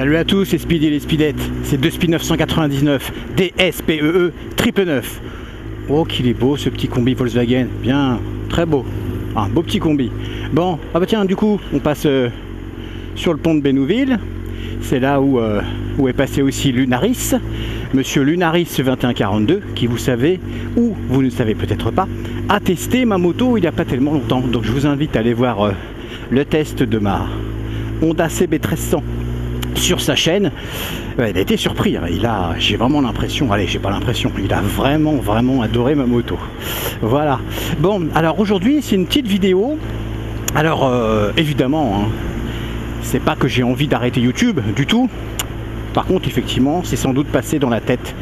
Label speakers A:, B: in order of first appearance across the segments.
A: Salut à tous, c'est Speedy et les Speedettes, c'est 2Speed 999, DSPEE 999. Oh qu'il est beau ce petit combi Volkswagen, bien, très beau, un beau petit combi. Bon, ah bah tiens, du coup, on passe sur le pont de Bénouville, c'est là où est passé aussi Lunaris, monsieur Lunaris 2142, qui vous savez, ou vous ne savez peut-être pas, a testé ma moto il n'y a pas tellement longtemps. Donc je vous invite à aller voir le test de ma Honda CB 1300 sur sa chaîne. Il a été surpris, j'ai vraiment l'impression, j'ai pas l'impression, il a vraiment adoré ma moto. Voilà. Bon, alors aujourd'hui c'est une petite vidéo. Alors évidemment, c'est pas que j'ai envie d'arrêter YouTube du tout. Par contre, effectivement, c'est sans doute passé dans la tête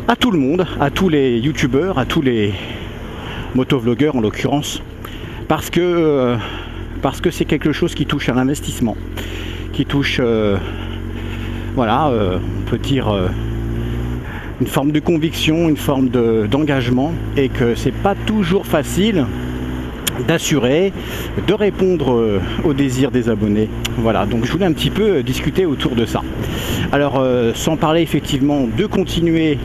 A: à tout le monde, à tous les youtubeurs, à tous les motovlogueurs en l'occurrence, parce que c'est quelque chose qui touche à l'investissement, qui touche, voilà, on peut dire une forme de conviction, une forme d'engagement, et que c'est pas toujours facile d'assurer, de répondre aux désirs des abonnés. Voilà, donc je voulais un petit peu discuter autour de ça. Alors, sans parler effectivement de continuer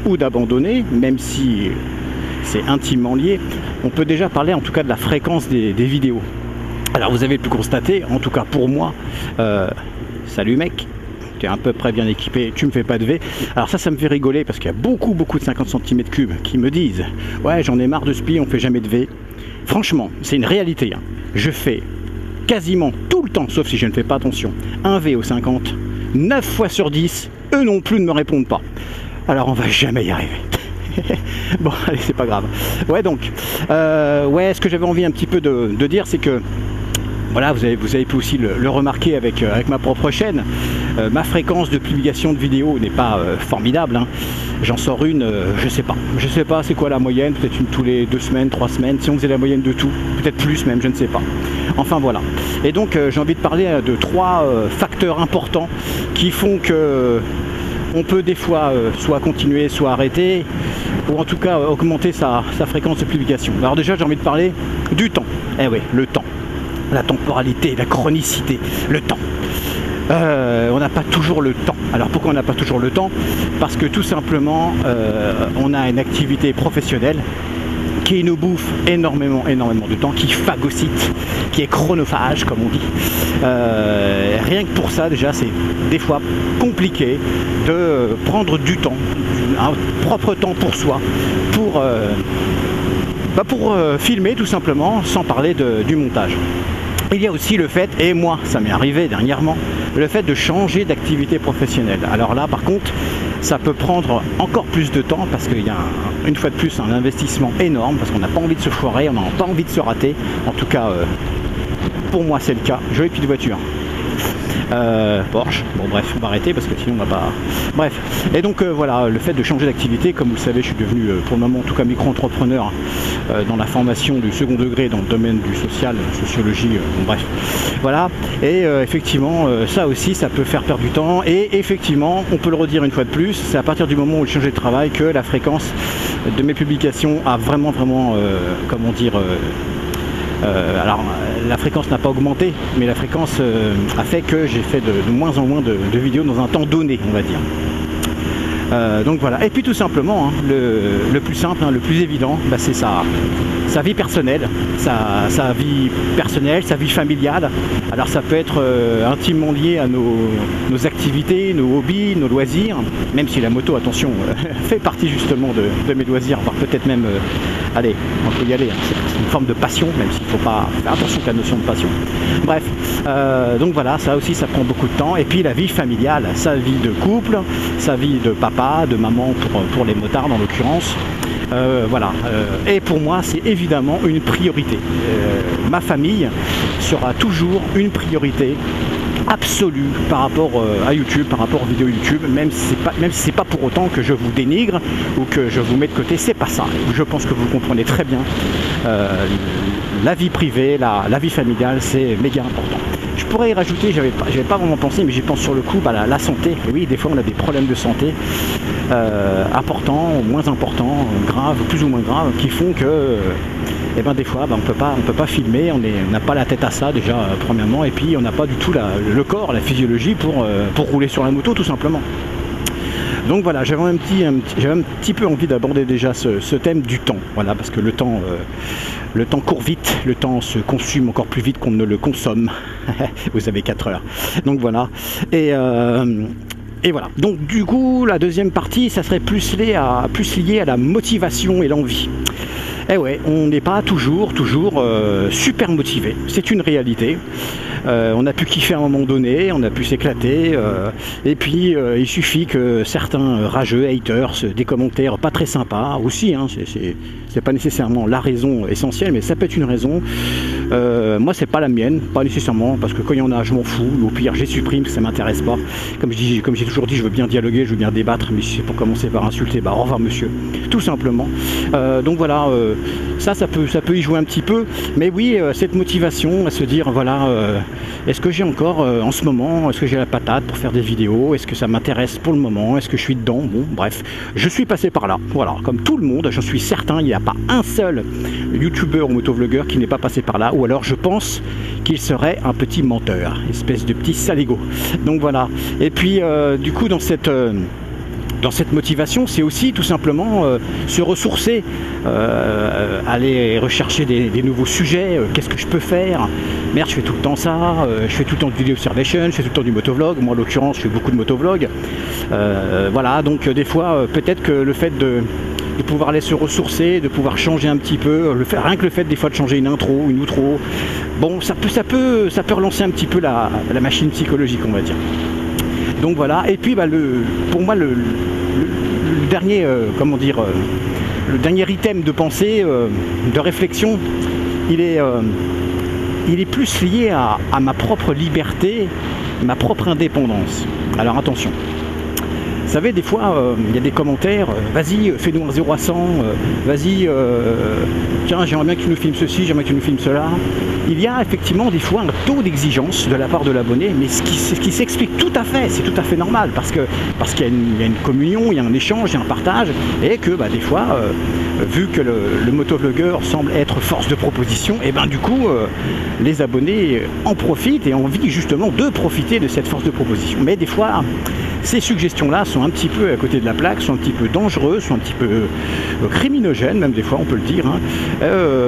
A: ou d'abandonner, même si c'est intimement lié, on peut déjà parler en tout cas de la fréquence des vidéos. Alors vous avez pu constater, en tout cas pour moi, salut mec, tu es à peu près bien équipé, tu me fais pas de V. Alors ça me fait rigoler parce qu'il y a beaucoup de 50 cm3 qui me disent ouais, j'en ai marre de spi, on fait jamais de V. Franchement, c'est une réalité, je fais quasiment tout le temps, sauf si je ne fais pas attention, un V au 50, 9 fois sur 10, eux non plus ne me répondent pas. Alors on va jamais y arriver. Bon, allez, c'est pas grave. Ouais, donc, ouais, ce que j'avais envie un petit peu de dire, c'est que voilà, vous avez pu aussi le remarquer avec ma propre chaîne. Ma fréquence de publication de vidéos n'est pas formidable. J'en sors une, je sais pas c'est quoi la moyenne, peut-être une tous les 2 semaines, 3 semaines, si on faisait la moyenne de tout, peut-être plus même, je ne sais pas. Enfin voilà. Et donc j'ai envie de parler de 3 facteurs importants qui font que on peut des fois soit continuer, soit arrêter, ou en tout cas augmenter sa fréquence de publication. Alors déjà j'ai envie de parler du temps. Eh oui, le temps. La temporalité, la chronicité, le temps. On n'a pas toujours le temps. Alors pourquoi on n'a pas toujours le temps? Parce que tout simplement, on a une activité professionnelle qui nous bouffe énormément de temps, qui phagocyte, qui est chronophage comme on dit. Rien que pour ça déjà c'est des fois compliqué de prendre du temps, un propre temps pour soi, pour filmer tout simplement, sans parler du montage. Il y a aussi le fait, et moi ça m'est arrivé dernièrement, le fait de changer d'activité professionnelle. Alors là par contre ça peut prendre encore plus de temps parce qu'il y a une fois de plus un investissement énorme, parce qu'on n'a pas envie de se foirer, on n'a pas envie de se rater. En tout cas pour moi c'est le cas. Jolie petite voiture, Porsche, bon bref, on va arrêter parce que sinon on va pas... Bref, et donc voilà, le fait de changer d'activité, comme vous le savez, je suis devenu pour le moment en tout cas micro-entrepreneur dans la formation du second degré dans le domaine du social, sociologie, bon bref, voilà, et effectivement ça aussi ça peut faire perdre du temps, et effectivement on peut le redire une fois de plus, c'est à partir du moment où j'ai changé de travail que la fréquence de mes publications a vraiment comment dire, alors la fréquence n'a pas augmenté, mais la fréquence a fait que j'ai fait de moins en moins de vidéos dans un temps donné, on va dire. Donc voilà, et puis tout simplement, le plus simple, le plus évident, c'est sa vie personnelle, sa vie personnelle, sa vie familiale. Alors ça peut être intimement lié à nos activités, nos hobbies, nos loisirs, même si la moto, attention, fait partie justement de mes loisirs, voire peut-être même, allez, on peut y aller, c'est une forme de passion, même s'il ne faut pas faire attention à la notion de passion. Bref, donc voilà, ça aussi ça prend beaucoup de temps, et puis la vie familiale, sa vie de couple, sa vie de papa, de maman pour les motards en l'occurrence. Voilà, et pour moi c'est évidemment une priorité. Ma famille sera toujours une priorité absolue par rapport à YouTube, par rapport aux vidéos YouTube, même si c'est pas pour autant que je vous dénigre ou que je vous mets de côté, c'est pas ça. Je pense que vous comprenez très bien. La vie privée, la vie familiale, c'est méga important. Je pourrais y rajouter, j'avais pas vraiment pensé, mais j'y pense sur le coup, la santé. Et oui, des fois on a des problèmes de santé importants, moins importants, graves, plus ou moins graves, qui font que et ben des fois on peut pas filmer, on n'a pas la tête à ça déjà premièrement, et puis on n'a pas du tout le corps, la physiologie pour rouler sur la moto tout simplement. Donc voilà, j'avais un petit peu envie d'aborder déjà ce thème du temps, voilà, parce que le temps court vite, le temps se consume encore plus vite qu'on ne le consomme. Vous avez 4 heures. Donc voilà. Et voilà. Donc du coup, la deuxième partie, ça serait plus lié à la motivation et l'envie. Eh ouais, on n'est pas toujours super motivé. C'est une réalité. On a pu kiffer à un moment donné, on a pu s'éclater, et puis il suffit que certains rageux, haters, des commentaires pas très sympas aussi, hein, c'est pas nécessairement la raison essentielle, mais ça peut être une raison. Moi c'est pas la mienne, pas nécessairement, parce que quand il y en a, je m'en fous, ou au pire j'ai supprime, ça m'intéresse pas. Comme j'ai toujours dit, je veux bien dialoguer, je veux bien débattre, mais si c'est pour commencer par insulter, bah au revoir monsieur, tout simplement. Donc voilà, ça peut y jouer un petit peu, mais oui, cette motivation à se dire voilà, est-ce que j'ai encore en ce moment, est-ce que j'ai la patate pour faire des vidéos, est-ce que ça m'intéresse pour le moment, est-ce que je suis dedans, bon bref, je suis passé par là, voilà, comme tout le monde, j'en suis certain, il n'y a pas un seul youtubeur ou motovlogueur qui n'est pas passé par là, ou alors je pense qu'il serait un petit menteur, espèce de petit saligo. Donc voilà, et puis du coup dans cette motivation, c'est aussi tout simplement se ressourcer, aller rechercher des nouveaux sujets, qu'est-ce que je peux faire, merde je fais tout le temps ça, je fais tout le temps de video observation, je fais tout le temps du motovlog, moi en l'occurrence je fais beaucoup de motovlog, voilà, donc des fois peut-être que le fait de pouvoir aller se ressourcer, de pouvoir changer un petit peu, rien que le fait des fois de changer une intro, une outro, bon ça peut relancer un petit peu la machine psychologique on va dire. Donc voilà, et puis bah, pour moi le dernier, comment dire, le dernier item de pensée, de réflexion, il est plus lié à ma propre liberté, ma propre indépendance. Alors attention, vous savez des fois il y a des commentaires, vas-y fais-nous un 0 à 100, vas-y tiens j'aimerais bien que tu nous filmes ceci, j'aimerais que tu nous filmes cela. Il y a effectivement des fois un taux d'exigence de la part de l'abonné, mais ce qui s'explique tout à fait, c'est tout à fait normal, parce qu'il y a une communion, il y a un échange, il y a un partage, et que bah, des fois, vu que le motovlogueur semble être force de proposition, et ben du coup, les abonnés en profitent et ont envie justement de profiter de cette force de proposition. Mais des fois, ces suggestions-là sont un petit peu à côté de la plaque, sont un petit peu dangereuses, sont un petit peu criminogènes, même des fois on peut le dire. Hein.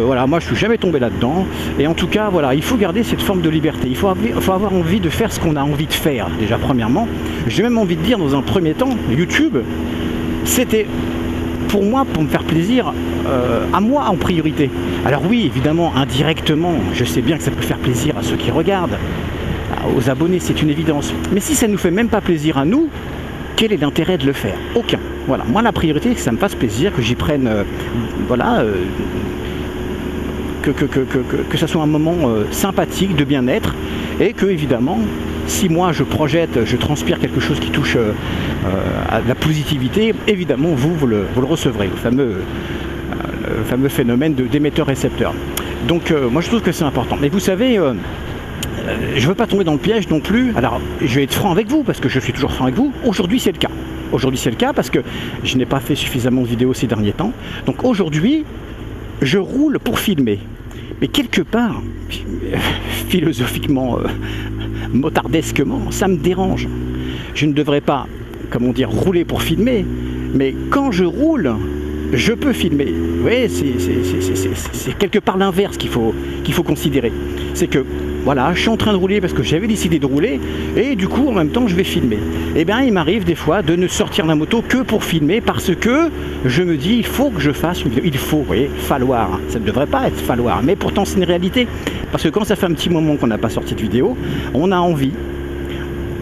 A: Voilà, moi je suis jamais tombé là-dedans, et en tout cas, voilà, il faut garder cette forme de liberté. Il faut avoir envie de faire ce qu'on a envie de faire, déjà premièrement. J'ai même envie de dire, dans un premier temps, YouTube, c'était pour moi, pour me faire plaisir, à moi en priorité. Alors oui, évidemment, indirectement, je sais bien que ça peut faire plaisir à ceux qui regardent, aux abonnés, c'est une évidence. Mais si ça ne nous fait même pas plaisir à nous, quel est l'intérêt de le faire? Aucun. Voilà, moi la priorité, c'est que ça me fasse plaisir, que j'y prenne, voilà, que ça soit un moment sympathique, de bien-être, et que évidemment, si moi je projette, je transpire quelque chose qui touche à la positivité, évidemment vous le recevrez, le fameux phénomène d'émetteur-récepteur. Donc moi je trouve que c'est important. Mais vous savez, je ne veux pas tomber dans le piège non plus. Alors je vais être franc avec vous, parce que je suis toujours franc avec vous. Aujourd'hui c'est le cas. Aujourd'hui c'est le cas parce que je n'ai pas fait suffisamment de vidéos ces derniers temps. Donc aujourd'hui, je roule pour filmer. Mais quelque part, philosophiquement, motardesquement, ça me dérange. Je ne devrais pas, comment dire, rouler pour filmer, mais quand je roule, je peux filmer. Vous voyez, c'est quelque part l'inverse qu'il faut considérer. C'est que, voilà, je suis en train de rouler parce que j'avais décidé de rouler, et du coup, en même temps, je vais filmer. Et bien, il m'arrive des fois de ne sortir la moto que pour filmer, parce que je me dis, il faut que je fasse une vidéo. Il faut, vous voyez, falloir. Ça ne devrait pas être falloir, mais pourtant, c'est une réalité. Parce que quand ça fait un petit moment qu'on n'a pas sorti de vidéo, on a envie,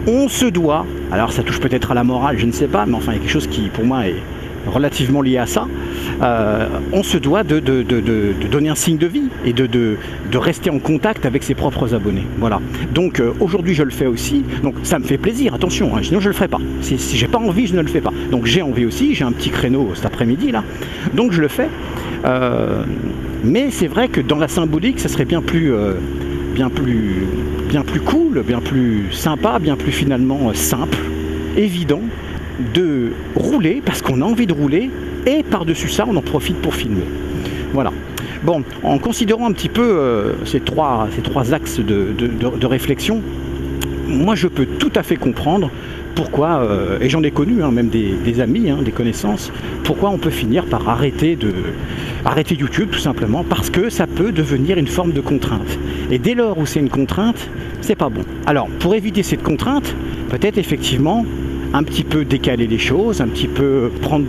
A: on se doit, alors ça touche peut-être à la morale, je ne sais pas, mais enfin, il y a quelque chose qui, pour moi, est relativement lié à ça, on se doit de donner un signe de vie et de rester en contact avec ses propres abonnés. Voilà. Donc aujourd'hui je le fais aussi, donc ça me fait plaisir, attention, hein, sinon je le ferai pas. Si j'ai pas envie, je ne le fais pas. Donc j'ai envie aussi, j'ai un petit créneau cet après-midi là, donc je le fais. Mais c'est vrai que dans la symbolique, ça serait bien plus cool, bien plus sympa, bien plus finalement simple, évident, de rouler parce qu'on a envie de rouler, et par-dessus ça on en profite pour filmer. Voilà. Bon, en considérant un petit peu ces trois axes de réflexion, moi je peux tout à fait comprendre pourquoi, et j'en ai connu hein, même des amis, hein, des connaissances, pourquoi on peut finir par arrêter YouTube tout simplement, parce que ça peut devenir une forme de contrainte. Et dès lors où c'est une contrainte, c'est pas bon. Alors, pour éviter cette contrainte, peut-être effectivement un petit peu décaler les choses, un petit peu prendre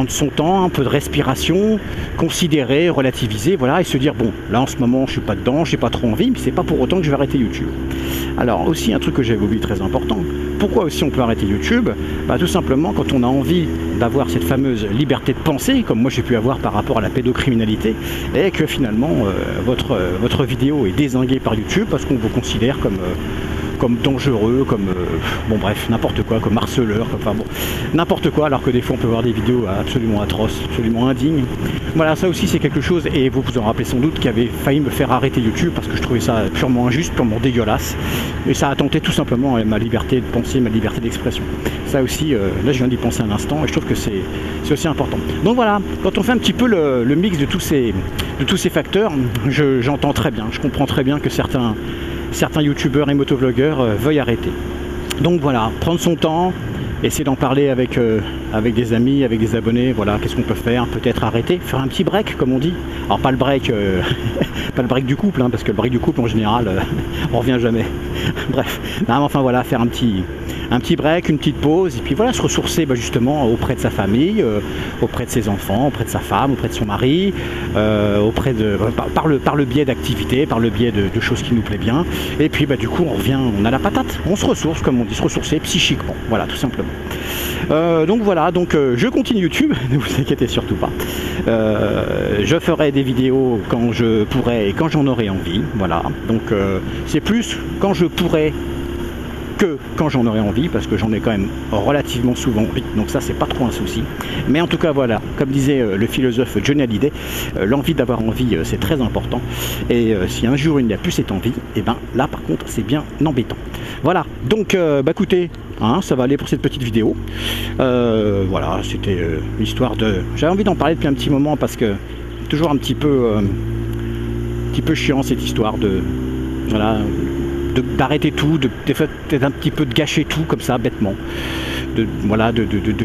A: son temps, un peu de respiration, considérer, relativiser, voilà, et se dire bon, là en ce moment je suis pas dedans, j'ai pas trop envie, mais c'est pas pour autant que je vais arrêter YouTube. Alors aussi un truc que j'avais oublié très important, pourquoi aussi on peut arrêter YouTube? Bah, tout simplement quand on a envie d'avoir cette fameuse liberté de penser, comme moi j'ai pu avoir par rapport à la pédocriminalité, et que finalement votre vidéo est dézinguée par YouTube parce qu'on vous considère comme dangereux, comme bon bref, n'importe quoi, comme harceleur, enfin bon, n'importe quoi, alors que des fois on peut voir des vidéos absolument atroces, absolument indignes. Voilà, ça aussi c'est quelque chose, et vous vous en rappelez sans doute, qui avait failli me faire arrêter YouTube parce que je trouvais ça purement injuste, purement dégueulasse, et ça a tenté tout simplement ma liberté de penser, ma liberté d'expression. Ça aussi, là je viens d'y penser un instant, et je trouve que c'est aussi important. Donc voilà, quand on fait un petit peu le mix de tous ces facteurs, j'entends très bien, je comprends très bien que certains youtubeurs et motovlogueurs veuillent arrêter. Donc voilà, prendre son temps, essayer d'en parler avec des amis, avec des abonnés, voilà, qu'est-ce qu'on peut faire, peut-être arrêter, faire un petit break comme on dit. Alors pas le break, pas le break du couple, hein, parce que le break du couple en général, on revient jamais. Bref, non, mais enfin voilà, faire un petit break, une petite pause, et puis voilà, se ressourcer justement auprès de sa famille, auprès de ses enfants, auprès de sa femme, auprès de son mari, par le biais d'activités, par le biais de choses qui nous plaisent bien, et puis du coup on revient, on a la patate, on se ressource comme on dit, se ressourcer psychiquement, voilà tout simplement. Donc voilà, je continue YouTube, ne vous inquiétez surtout pas. Je ferai des vidéos quand je pourrai et quand j'en aurai envie, voilà, donc c'est plus quand je pourrai que quand j'en aurai envie, parce que j'en ai quand même relativement souvent envie, donc ça c'est pas trop un souci. Mais en tout cas voilà, comme disait le philosophe Johnny Hallyday, l'envie d'avoir envie c'est très important, et si un jour il n'y a plus cette envie, et ben là par contre c'est bien embêtant. Voilà, donc écoutez, hein, ça va aller pour cette petite vidéo. Voilà, c'était l'histoire de... J'avais envie d'en parler depuis un petit moment parce que toujours un petit peu chiant cette histoire de... Voilà, d'arrêter tout, peut-être un petit peu de gâcher tout comme ça bêtement, de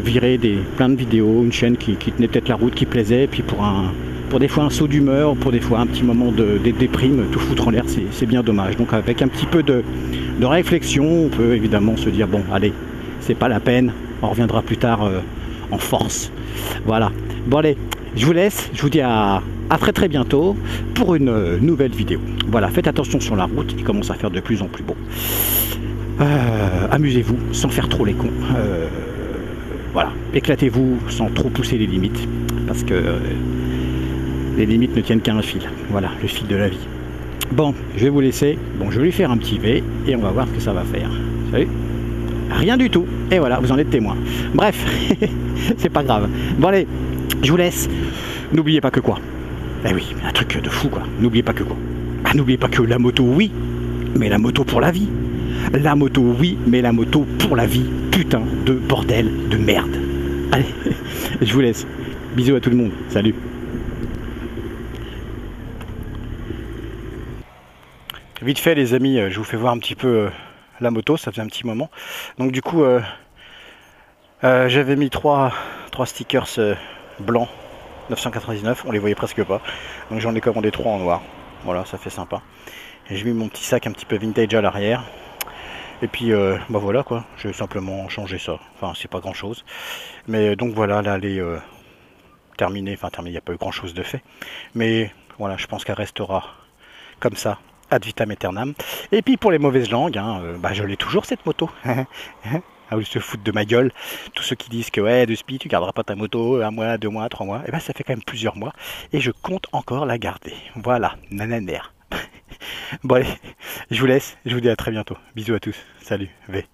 A: virer plein de vidéos, une chaîne qui tenait peut-être la route, qui plaisait, et puis pour des fois un saut d'humeur, pour des fois un petit moment de déprime, tout foutre en l'air, c'est bien dommage. Donc avec un petit peu de réflexion, on peut évidemment se dire bon allez, c'est pas la peine, on reviendra plus tard en force. Voilà, bon allez, je vous laisse, je vous dis à très bientôt pour une nouvelle vidéo. Voilà, faites attention sur la route, il commence à faire de plus en plus beau. Amusez-vous sans faire trop les cons. Voilà, éclatez-vous sans trop pousser les limites, parce que les limites ne tiennent qu'à un fil. Voilà, le fil de la vie. Bon, je vais vous laisser. Bon, je vais lui faire un petit V et on va voir ce que ça va faire. Salut. Rien du tout. Et voilà, vous en êtes témoin. Bref, c'est pas grave. Bon allez, je vous laisse. N'oubliez pas que quoi? Eh oui, un truc de fou quoi. N'oubliez pas que quoi? N'oubliez pas que la moto, oui, mais la moto pour la vie. La moto, oui, mais la moto pour la vie. Putain de bordel de merde. Allez, je vous laisse. Bisous à tout le monde. Salut. Vite fait les amis, je vous fais voir un petit peu la moto, ça faisait un petit moment. Donc du coup, j'avais mis trois stickers blancs 999, on les voyait presque pas. Donc j'en ai commandé 3 en noir. Voilà, ça fait sympa. Et j'ai mis mon petit sac un petit peu vintage à l'arrière. Et puis voilà quoi, j'ai simplement changé ça. Enfin c'est pas grand chose. Mais donc voilà, là elle est terminée. Enfin terminée, il n'y a pas eu grand chose de fait. Mais voilà, je pense qu'elle restera comme ça, ad vitam aeternam. Et puis pour les mauvaises langues, hein, je l'ai toujours cette moto. Ah, ils se foutent de ma gueule. Tous ceux qui disent que ouais, de spi, tu garderas pas ta moto 1 mois, 2 mois, 3 mois. Et ben ça fait quand même plusieurs mois. Et je compte encore la garder. Voilà, nananer. Bon allez, je vous laisse. Je vous dis à très bientôt. Bisous à tous. Salut. V.